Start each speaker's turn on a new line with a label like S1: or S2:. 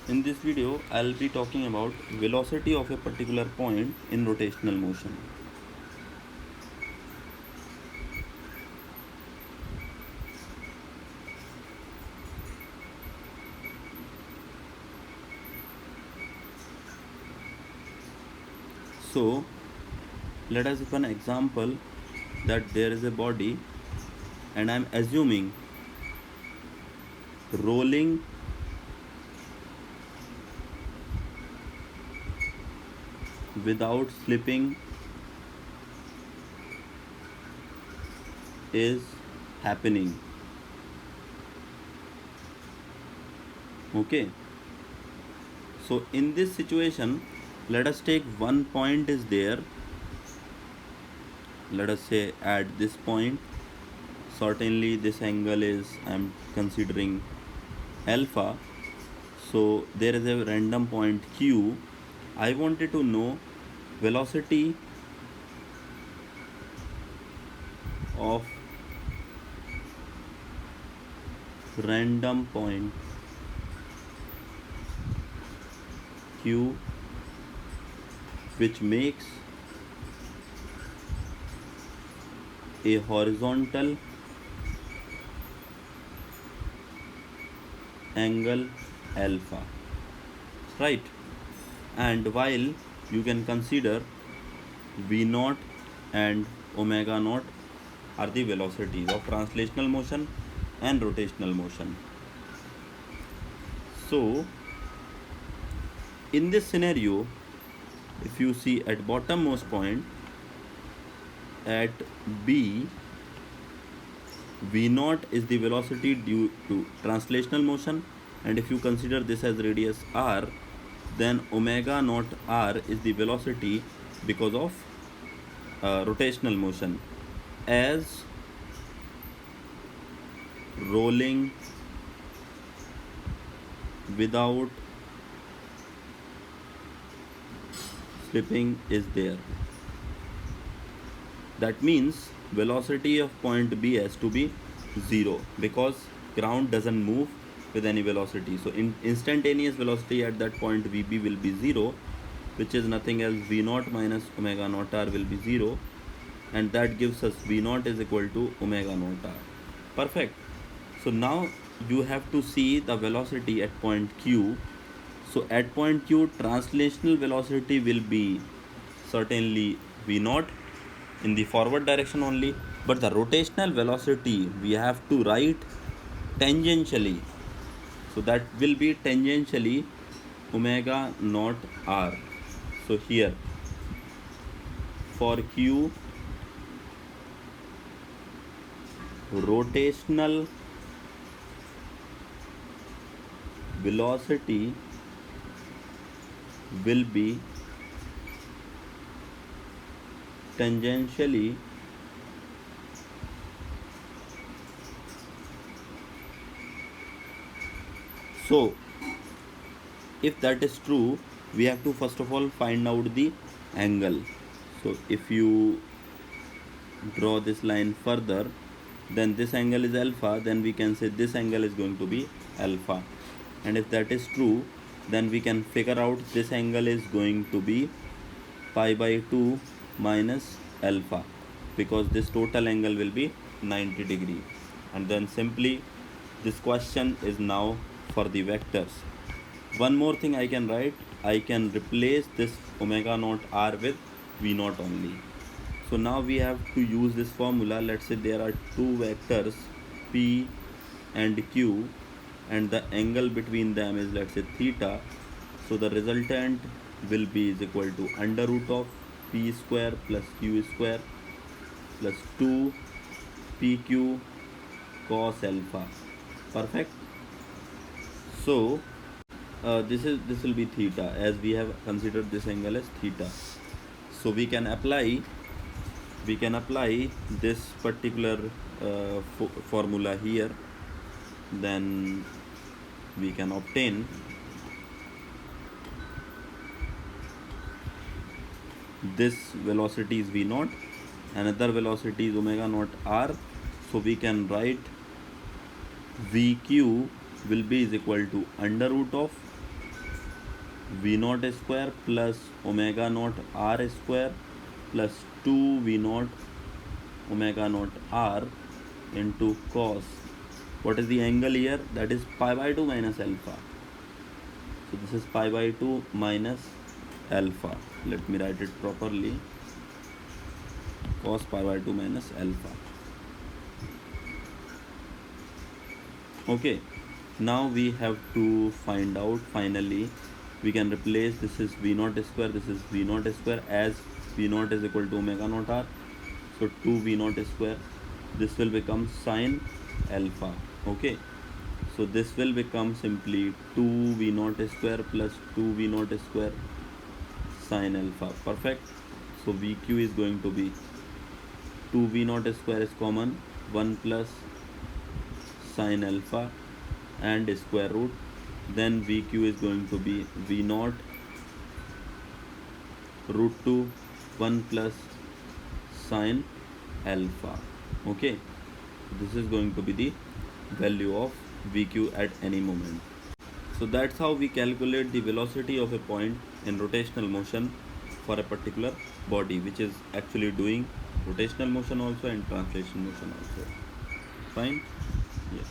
S1: In this video, I'll be talking about velocity of a particular point in rotational motion. So, let us give an example that there is a body and I'm assuming rolling without slipping is happening. Okay, so in this situation, let us take one point is there. Let us say at this point, certainly this angle is, I'm considering alpha. So there is a random point q. I wanted to know velocity of random point q which makes a horizontal angle alpha, right? And while you can consider v naught and omega naught are the velocities of translational motion and rotational motion. So in this scenario, if you see at bottommost point at b, v naught is the velocity due to translational motion, and if you consider this as radius r, then omega naught r is the velocity because of rotational motion, as rolling without slipping is there. That means velocity of point B has to be 0 because ground doesn't move with any velocity. So instantaneous velocity at that point VB will be 0, which is nothing else V naught minus omega naught r will be 0, and that gives us V naught is equal to omega naught r. Perfect. So now you have to see the velocity at point Q. So at point Q, translational velocity will be certainly V naught in the forward direction only, but the rotational velocity we have to write tangentially. So that will be tangentially omega naught r. So here for Q, rotational velocity will be tangentially so if that is true, we have to first of all find out the angle. So if you draw this line further, then this angle is alpha, then we can say this angle is going to be alpha, and if that is true, then we can figure out this angle is going to be pi by 2 minus alpha, because this total angle will be 90 degree. And then simply this question is now for the vectors. One more thing I can write, I can replace this omega naught r with v naught only. So now we have to use this formula. Let's say there are two vectors p and q, and the angle between them is, let's say, theta. So the resultant will be is equal to under root of p square plus q square plus 2 pq cos alpha. Perfect. So this will be theta, as we have considered this angle as theta. So we can apply this particular formula here. Then we can obtain this velocity is v naught, another velocity is omega naught r. So we can write vq will be is equal to under root of v naught square plus omega naught r square plus 2 v naught omega naught r into cos. What is the angle here? That is pi by 2 minus alpha. So this is pi by 2 minus alpha. Let me write it properly. Cos pi by 2 minus alpha. Okay, now we have to find out, finally we can replace this is v naught square, this is v naught square, as v naught is equal to omega naught r. So 2 v naught square, this will become sine alpha. Okay, so this will become simply 2 v naught square plus 2 v naught square sine alpha. Perfect. So vq is going to be 2 v naught square is common, 1 plus sine alpha and square root, then vq is going to be v naught root 2 1 plus sine alpha. Okay, this is going to be the value of vq at any moment. So that's how we calculate the velocity of a point in rotational motion for a particular body which is actually doing rotational motion also and translation motion also. Fine. Yes.